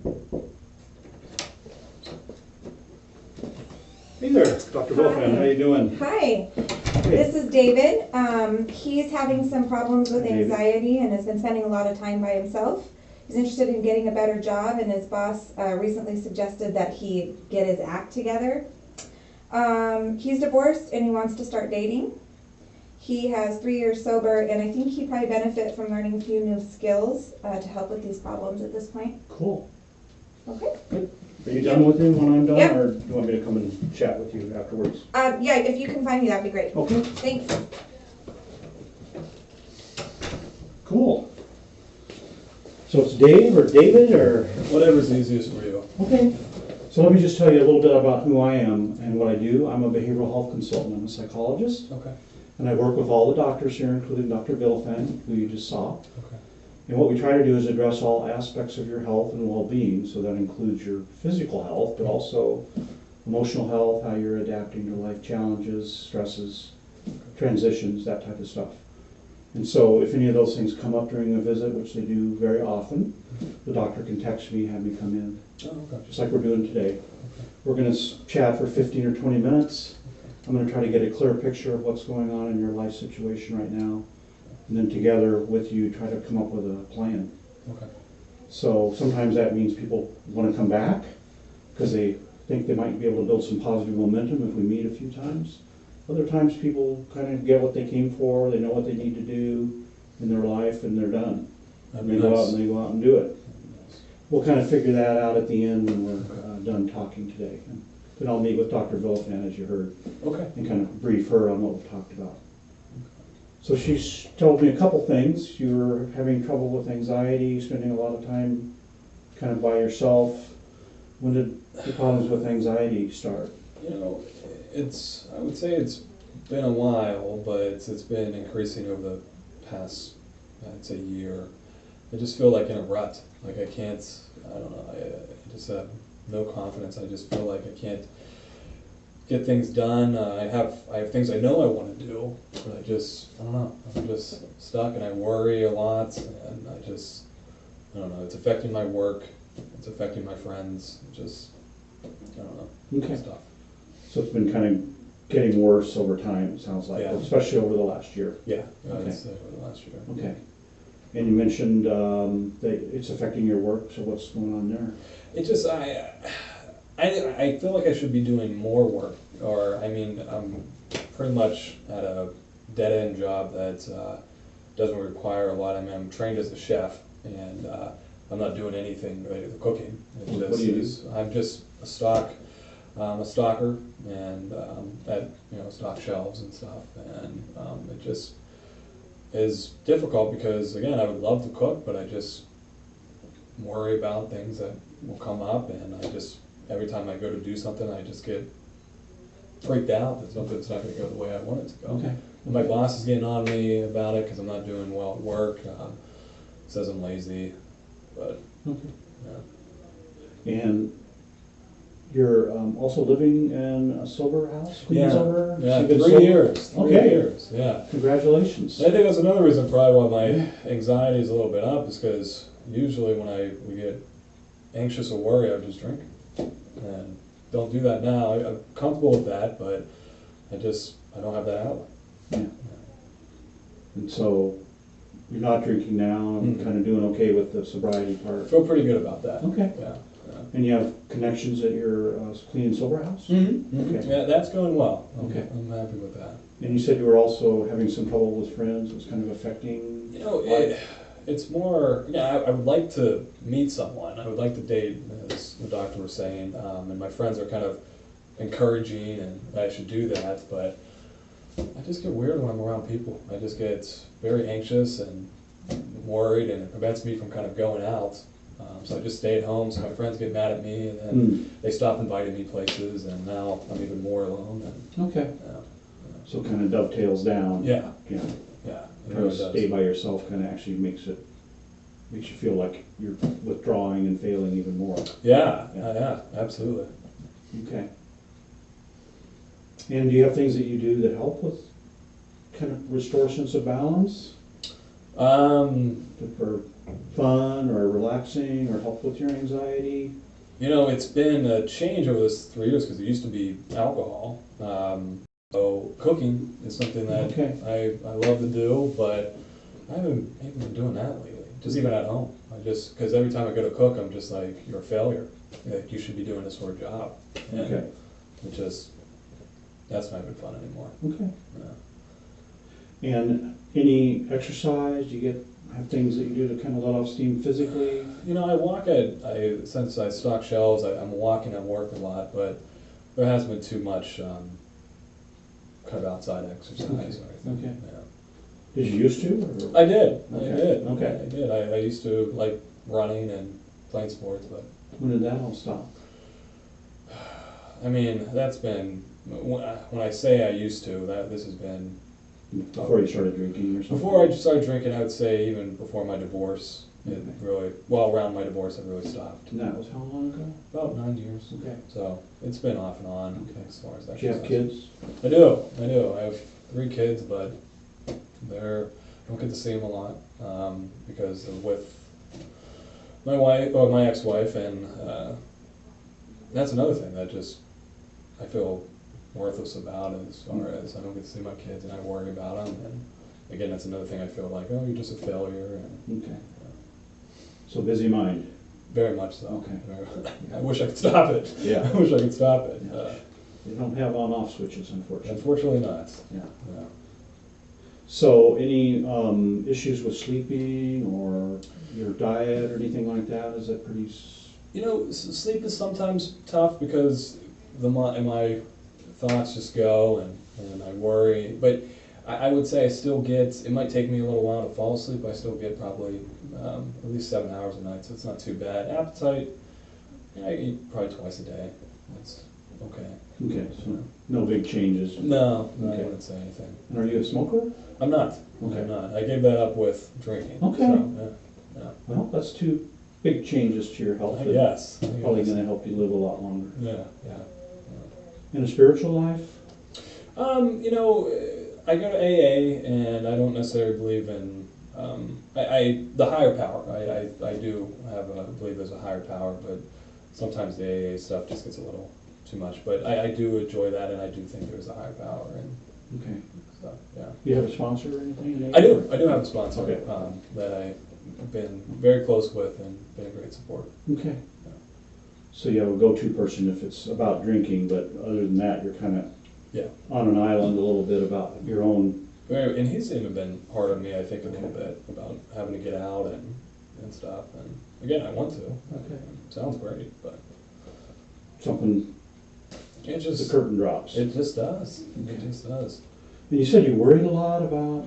Hey there, Dr. Wilfan, how you doing? Hi, Hey. this is David. He's having some problems with David. anxiety and has been spending a lot of time by himself. He's interested in getting a better job, and his boss recently suggested that he get his act together. He's divorced and he wants to start dating. He has 3 years sober, and I think he'd probably benefit from learning a few new skills to help with these problems at this point. Cool. Okay. Good. Are you done with him when I'm done, Yep. or do you want me to come and chat with you afterwards? Yeah, if you can find me, that'd be great. Okay. Thanks. Cool. So it's Dave or David or? Whatever's easiest for you. Okay. So let me just tell you a little bit about who I am and what I do. I'm a behavioral health consultant. I'm a psychologist. Okay. And I work with all the doctors here, including Dr. Vilfan, who you just saw. Okay. And what we try to do is address all aspects of your health and well-being. So that includes your physical health, but also emotional health, how you're adapting to life challenges, stresses, transitions, that type of stuff. And so if any of those things come up during a visit, which they do very often, the doctor can text me, have me come in, Oh, okay. just like we're doing today. We're going to chat for 15 or 20 minutes. I'm going to try to get a clear picture of what's going on in your life situation right now. And then together with you, try to come up with a plan. Okay. So sometimes that means people want to come back because they think they might be able to build some positive momentum if we meet a few times. Other times people kind of get what they came for, they know what they need to do in their life, and they're done. That'd And be they go out nice. and they go out and do it. We'll kind of figure that out at the end when we're done talking today. And then I'll meet with Dr. Vilfan, as you heard, Okay. and kind of brief her on what we've talked about. So she's told me a couple things. You were having trouble with anxiety, spending a lot of time kind of by yourself. When did the problems with anxiety start? You know, I would say it's been a while, but it's been increasing over the past, I'd say, year. I just feel like in a rut. Like I don't know, I just have no confidence. I just feel like I can't get things done. I have things I know I want to do, but I don't know. I'm just stuck, and I worry a lot, and I don't know. It's affecting my work. It's affecting my friends. I don't know. Okay. Stuff. So it's been kind of getting worse over time, it sounds like, Yeah. especially over the last year. Yeah, Okay. I'd say over the last year. Okay. And you mentioned that it's affecting your work, so what's going on there? It just, I feel like I should be doing more work, or, I mean, I'm pretty much at a dead-end job that doesn't require a lot. I mean, I'm trained as a chef, and I'm not doing anything related to cooking. What do you do? I'm just a stocker, and at, stock shelves and stuff, and it just is difficult because, again, I would love to cook, but I just worry about things that will come up, and every time I go to do something, I just get freaked out that something's not going to go the way I want it to go. Okay. And my boss is getting on me about it because I'm not doing well at work. Says I'm lazy, but Okay. yeah. And you're also living in a sober house? Clean sober? Yeah, You've been 3 sober? years. 3 Okay. years, yeah. Congratulations. I think that's another reason probably why my anxiety is a little bit up, is because usually when we get anxious or worried, I just drink. And don't do that now. I'm comfortable with that, but I don't have that outlet. Yeah. And so you're not drinking now and Mhm. kind of doing okay with the sobriety I part? feel pretty good about that. Okay. Yeah. And you have connections at your clean and sober house? Mm-hmm. Okay. Yeah, that's going well. Okay. I'm happy with that. And you said you were also having some trouble with friends. It was kind of affecting You know, life? it's more, I would like to meet someone. I would like to date, as the doctor was saying, and my friends are kind of encouraging, and I should do that, but I just get weird when I'm around people. I just get very anxious and worried, and it prevents me from kind of going out. So I just stay at home, so my friends get mad at me, and then they stop inviting me places, and now I'm even more alone. And, Okay. yeah, So kind of dovetails down. yeah, Yeah. yeah, it Trying really to does. stay by yourself kind of actually makes you feel like you're withdrawing and failing even more. Yeah, Yeah. yeah, absolutely. Okay. And do you have things that you do that help with kind of restore sense of balance? Um, For fun or relaxing or help with your anxiety? You know, it's been a change over this 3 years because it used to be alcohol. So cooking is something that Okay. I love to do, but I haven't even been doing that lately. Just even at home. Because every time I go to cook, I'm just like, you're a failure. Like, you should be doing this for a job. And Okay. it just, that's not even fun anymore. Okay. Yeah. And any exercise? Do you have things that you do to kind of let off steam physically? You know, since I stock shelves, I'm walking at work a lot, but there hasn't been too much kind of outside exercise or anything. Okay. Yeah. Did you used to? Or? I did. Okay. I did. I used to like running and playing sports, but When did that all stop? I mean, that's been when I say I used to. This has been Before you started drinking or something? before I started drinking. I would say even before my divorce. It Okay. really around my divorce, it really stopped. And that was how long ago? About 9 years. Okay. So it's been off and on Okay. as far as that. Do you have kids? I do. I have 3 kids, but I don't get to see them a lot because of with my wife or my ex-wife, and that's another thing that just I feel worthless about as far as I don't get to see my kids and I worry about them. And again, that's another thing I feel like, oh, you're just a failure. And, Okay. So busy mind. very much so. Okay. I wish I could stop it. Yeah. I wish I could stop it. Yeah. You don't have on-off switches, unfortunately. Unfortunately not. Yeah. Yeah. So any issues with sleeping or your diet or anything like that? Is that pretty? You know, sleep is sometimes tough because my thoughts just go and I worry. But I would say I still get, it might take me a little while to fall asleep, I still get probably at least 7 hours a night, so it's not too bad. Appetite, I eat probably twice a day. That's okay. Okay, so no big changes. No, I Okay. wouldn't say anything. And are you a smoker? I'm not. Okay. I'm not. I gave that up with drinking. Okay. So, yeah. Well, that's 2 big changes to your health. I that guess. Probably going to help you live a lot longer. Yeah. In a spiritual life? You know, I go to AA, and I don't necessarily believe in the higher power. I do believe there's a higher power, but sometimes the AA stuff just gets a little too much. But I do enjoy that, and I do think there's a higher power, and Okay. so yeah. You have a sponsor or anything? I do have a sponsor Okay. that I've been very close with and been a great support. Okay. So you have a go-to person if it's about drinking, but other than that, you're kind of Yeah. on an island a little bit about your own. And he's even been hard on me, I think, a little bit about having to get out and stuff. And again, I want to. Okay. Sounds great, but Something, it the just curtain drops. it just does. Okay. It just does. And you said you worried a lot about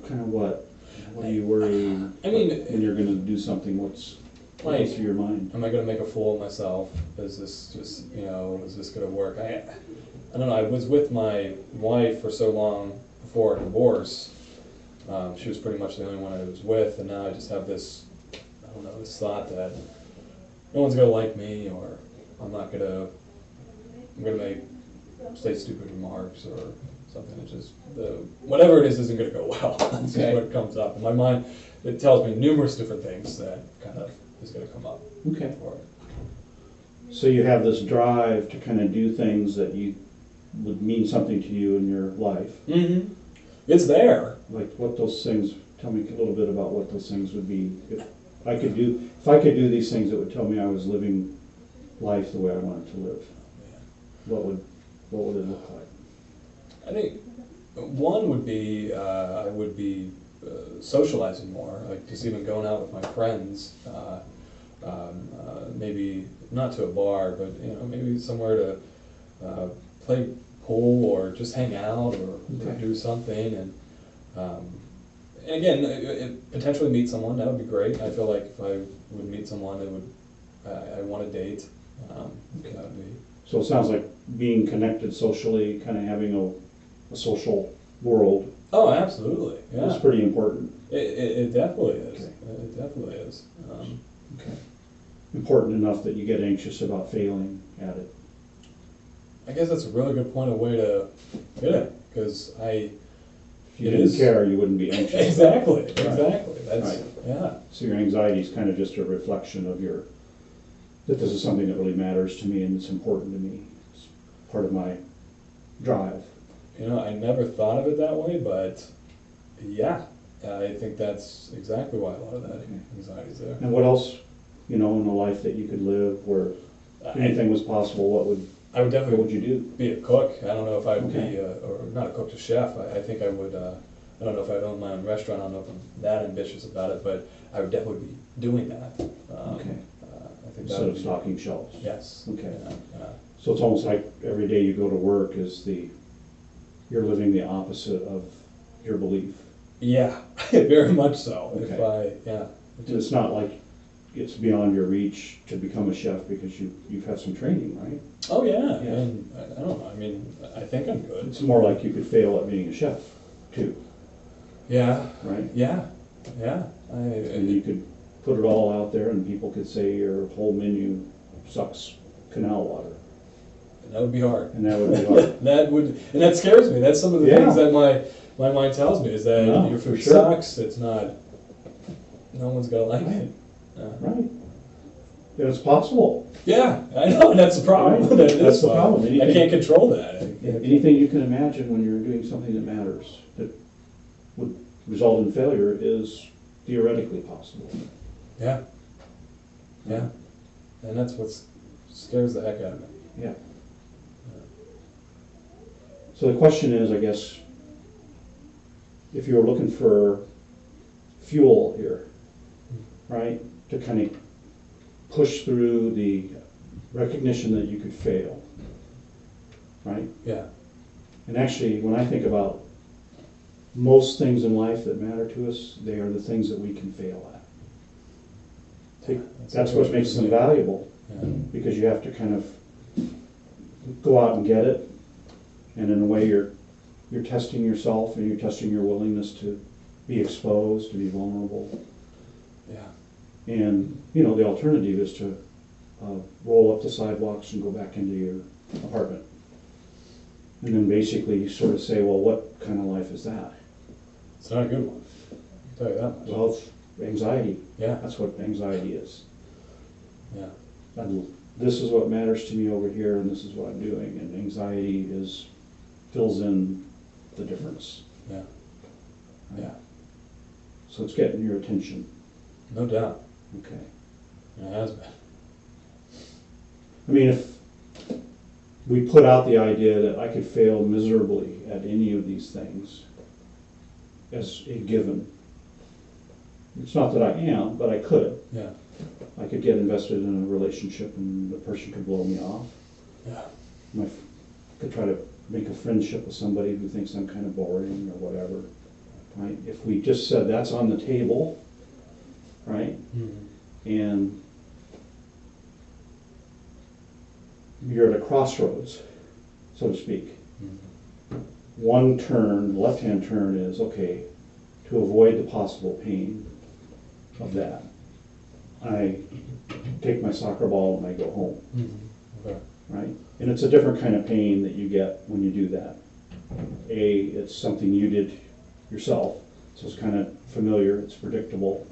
kind of what? What do you worry? I mean, when you're going to do something, what like, goes through your mind? am I going to make a fool of myself? Is this just, is this going to work? I don't know. I was with my wife for so long before our divorce. She was pretty much the only one I was with, and now I just have this, I don't know, this thought that no one's going to like me, or I'm going to say stupid remarks or something. It's just, whatever it is isn't going to go well. That's Okay. just what comes up. In my mind, it tells me numerous different things that kind of is going to come up Okay. for it. So you have this drive to kind of do things that you would mean something to you in your life. Mm-hmm. It's there. Like what those things, tell me a little bit about what those things would be. If I could do these things, it would tell me I was living life the way I wanted to live. What would it look like? I think one would be I would be socializing more, like just even going out with my friends. Maybe not to a bar, but maybe somewhere to play pool or just hang out or Okay. do something. And again, potentially meet someone. That would be great. I feel like if I would meet someone, it would I want to date. That would be. So it sounds like being connected socially, kind of having a social world Oh, absolutely. Yeah. is pretty important. It definitely is. Okay. It definitely is. Okay. Important enough that you get anxious about failing at it. I guess that's a really good way to get it, because If you It didn't is. care, you wouldn't be anxious. Exactly, exactly. That's, Right. yeah, So your anxiety is kind of just a reflection of that this is something that really matters to me and it's important to me. It's part of my drive. you know, I never thought of it that way, but yeah, I think that's exactly why a lot of that Okay. anxiety's there. And what else, in a life that you could live where anything was possible, what would I would definitely you do? be a cook. I don't know if I would Okay. be, or not a cook, a chef. I think I would, I don't know if I'd own my own restaurant. I don't know if I'm that ambitious about it, but I would definitely be doing that. Okay. I think that Instead would of be, stocking shelves? yes. Okay. Yeah. So it's almost like every day you go to work you're living the opposite of your belief. Yeah, very much so. If Okay. yeah. It's not like it's beyond your reach to become a chef because you've had some training, right? Oh, yeah, Yeah. and I don't know, I mean, I think I'm good. It's more like you could fail at being a chef too, Yeah, right? yeah, yeah. And you could put it all out there and people could say your whole menu sucks canal water, That would be hard. and that would be hard. And that scares me. That's some of the Yeah. things that my mind tells me, is that No, your for food sure. sucks, it's not, no one's gonna like it. Right? And it's possible. Yeah, I know, and that's the problem. Right. That it That's is the fun. problem. I Anything- can't control that. Anything you can imagine when you're doing something that matters, that would result in failure, is theoretically possible. Yeah, yeah, and that's what scares the heck out of me. Yeah. So the question is, I guess, if you were looking for fuel here, right, to kind of push through the recognition that you could fail, right? Yeah, And actually, when I think about most things in life that matter to us, they are the things that we can fail at. That's what makes them valuable, Yeah. because you have to kind of go out and get it, and in a way you're testing yourself and you're testing your willingness to be exposed, to be vulnerable. Yeah, And, the alternative is to roll up the sidewalks and go back into your apartment. And then basically sort of say, well, what kind of life is that? it's not a good one. I'll tell you that much. Well, it's anxiety. Yeah, That's what anxiety is. yeah, This is what matters to me over here, and this is what I'm doing. And anxiety fills in the difference. yeah, yeah. So it's getting your attention. No doubt. Okay. It has been. I mean, if we put out the idea that I could fail miserably at any of these things as a given, it's not that I am, but I could. Yeah, I could get invested in a relationship and the person could blow me off. yeah, I could try to make a friendship with somebody who thinks I'm kind of boring or whatever. Right? If we just said that's on the table, right? And you're at a crossroads, so to speak. One turn, the left-hand turn is, okay, to avoid the possible pain of that, I take my soccer ball and I go home, Okay. right? And it's a different kind of pain that you get when you do that. It's something you did yourself, so it's kind of familiar, it's predictable,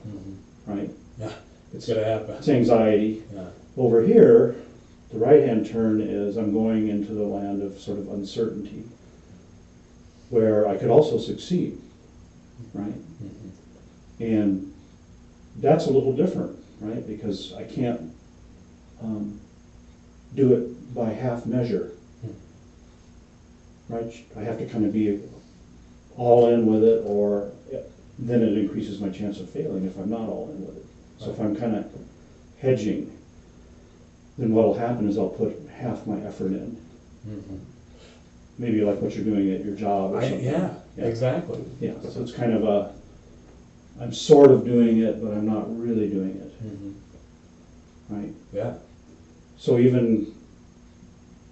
right? Yeah, it's gonna happen. It's anxiety. Yeah, Over here, the right-hand turn is I'm going into the land of sort of uncertainty, where I could also succeed, right? And that's a little different, right? Because I can't do it by half measure, right? I have to kind of be all in with it, or then it increases my chance of failing if I'm not all in with it. So if I'm kind of hedging, then what'll happen is I'll put half my effort in. Maybe like what you're doing at your job or something. yeah, Yeah. exactly. Yeah, so it's kind of I'm sort of doing it, but I'm not really doing it, right? Yeah, So even,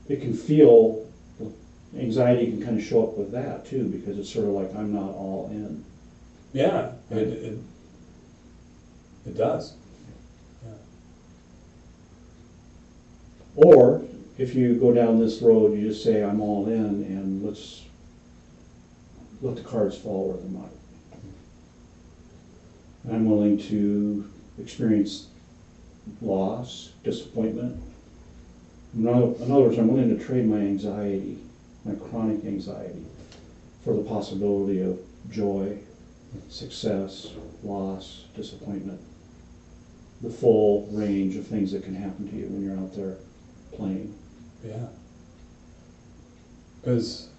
it can feel, anxiety can kind of show up with that too, because it's sort of like I'm not all in. yeah, Right. it does. Or, if you go down this road, you just say, I'm all in, and let's let the cards fall where they might. I'm willing to experience loss, disappointment. In other words, I'm willing to trade my anxiety, my chronic anxiety, for the possibility of joy, success, loss, disappointment. The full range of things that can happen to you when you're out there playing. Yeah. Because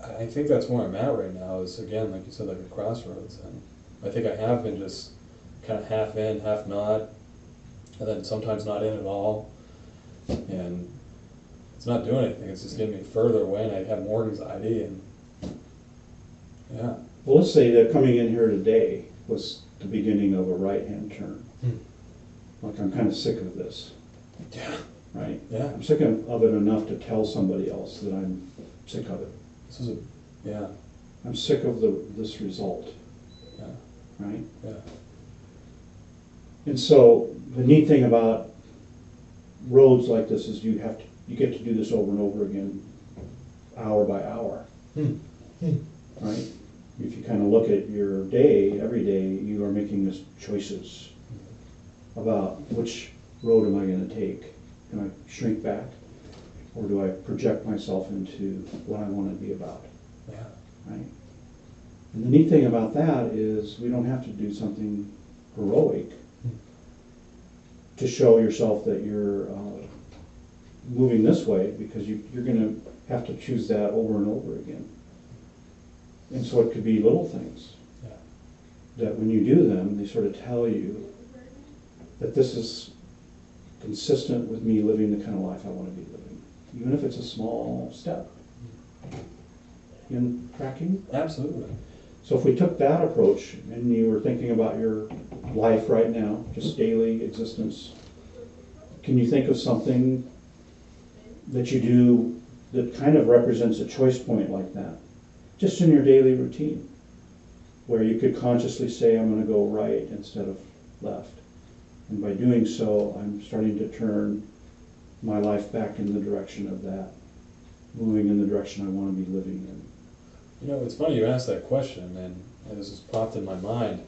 I think that's where I'm at right now is, again, like you said, like a crossroads. And I think I have been just kind of half in, half not, and then sometimes not in at all. And it's not doing anything. It's just getting me further away, and I have more anxiety. And yeah. Well, let's say that coming in here today was the beginning of a right-hand turn. Like, I'm kind of sick of this, Yeah. right? Yeah. I'm sick of it enough to tell somebody else that I'm sick of it. This is yeah. I'm sick of this result, Yeah. right? Yeah. And so the neat thing about roads like this is you get to do this over and over again, hour by hour, right? If you kind of look at your day, every day you are making these choices about which road am I going to take. Do I shrink back, or do I project myself into what I want to be about, Yeah. right? And the neat thing about that is we don't have to do something heroic to show yourself that you're moving this way, because you're going to have to choose that over and over again. And so it could be little things Yeah. that when you do them, they sort of tell you that this is consistent with me living the kind of life I want to be living, even if it's a small step. You tracking? Absolutely. So if we took that approach and you were thinking about your life right now, just daily existence, can you think of something that you do that kind of represents a choice point like that, just in your daily routine, where you could consciously say, I'm going to go right instead of left. And by doing so, I'm starting to turn my life back in the direction of that, moving in the direction I want to be living in. You know, it's funny you asked that question, and this has popped in my mind.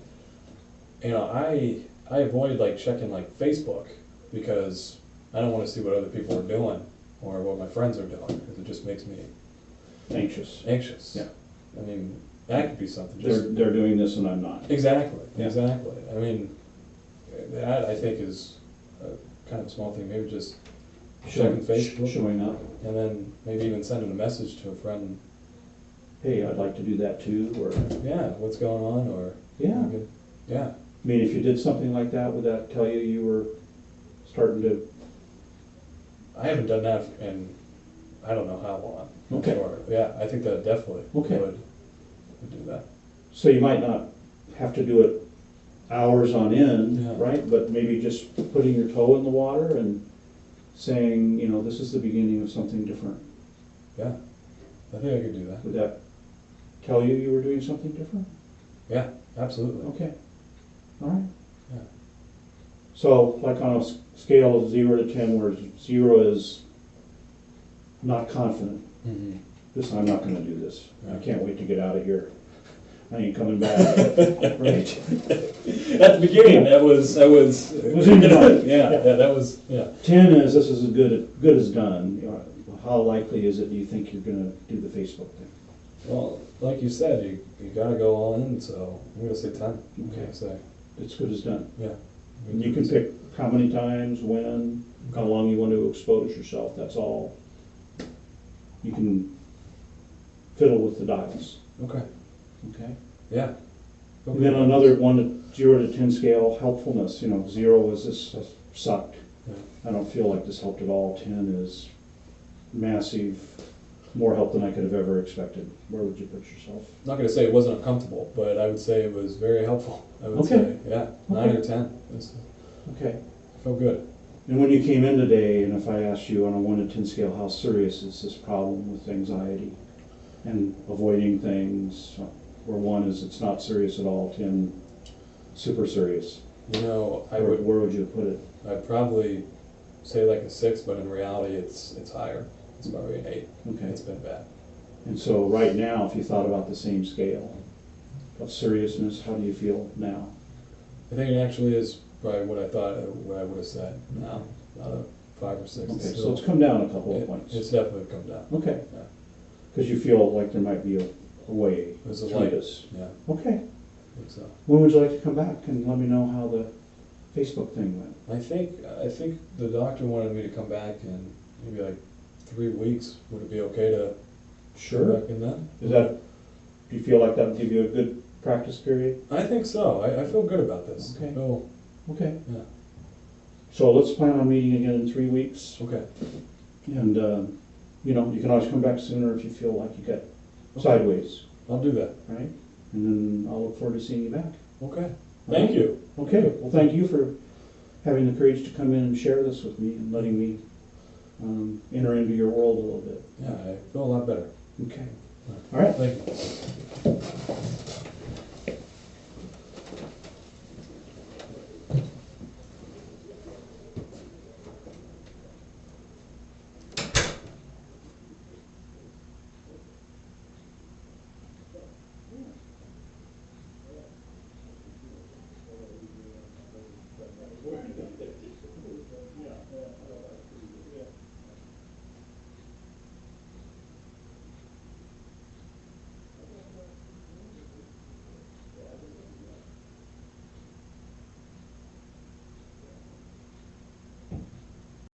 You know, I avoid like checking like Facebook because I don't want to see what other people are doing or what my friends are doing, because it just makes me Anxious. anxious. Yeah. I mean, that could be something. Just They're doing this and I'm not. exactly. Yeah. Exactly. I mean, that I think is a kind of small thing. Maybe just checking Facebook, Showing up. and then maybe even sending a message to a friend. Hey, I'd like to do that too, or, Yeah, what's going on? Or yeah. yeah. I mean, if you did something like that, would that tell you you were starting to, I haven't done that in I don't know how long. Okay. Or, yeah, I think that definitely Okay. would do that. so you might not have to do it hours on end, Yeah. right? But maybe just putting your toe in the water and saying, you know, this is the beginning of something different. Yeah, I think I could do that. Would that tell you you were doing something different? Yeah, absolutely. Okay, all right. Yeah. So like on a scale of 0 to 10, where 0 is not confident, Mm-hmm. this, I'm not gonna do this. I Yeah. can't wait to get out of here. I ain't coming back, right? At the beginning, that was It was in your mind. yeah, that was 10 is, this is as good as done. You know, how likely is it, do you think you're gonna do the Facebook thing? Well, like you said, you gotta go all in. So I'm gonna say 10. I'm Okay. gonna say It's good as done. yeah. And you can pick how many times, when, how long you want to expose yourself, that's all. You can fiddle with the dials, Okay. okay? Yeah. And then another 0 to 10 scale, helpfulness, you know, 0 is this sucked. Yeah. I don't feel like this helped at all. 10 is massive, more help than I could have ever expected. Where would you put yourself? I'm not gonna say it wasn't uncomfortable, but I would say it was very helpful. I would Okay. say, yeah, 9 Okay. or 10. It's, Okay. felt good. And when you came in today, and if I asked you on a 1 to 10 scale, how serious is this problem with anxiety and avoiding things, where 1 is it's not serious at all, 10 super serious, You know, where would you put it? I'd probably say like a 6, but in reality, it's higher. It's probably an 8. Okay. It's been bad. And so right now, if you thought about the same scale of seriousness, how do you feel now? I think it actually is probably what I thought, what I would have said now, about a 5 or 6. Okay, so Still- it's come down a couple of points. It's definitely come down. Okay, Yeah. because you feel like there might be a way There's a through light. this. Yeah, Okay, I think so. when would you like to come back and let me know how the Facebook thing went? I think the doctor wanted me to come back in maybe like 3 weeks. Would it be okay to come back in then? Is that, do you feel like that would give you a good practice period? I think so. I feel good about this. Okay. I feel, Okay. yeah. So let's plan on meeting again in 3 weeks. Okay. And, you know, you can always come back sooner if you feel like you got Okay. sideways, I'll do that. right? And then I'll look forward to seeing you back. Okay. Thank you. Okay, well, thank you for having the courage to come in and share this with me and letting me enter into your world a little bit. Yeah, I feel a lot better. Okay. All right. Thank you.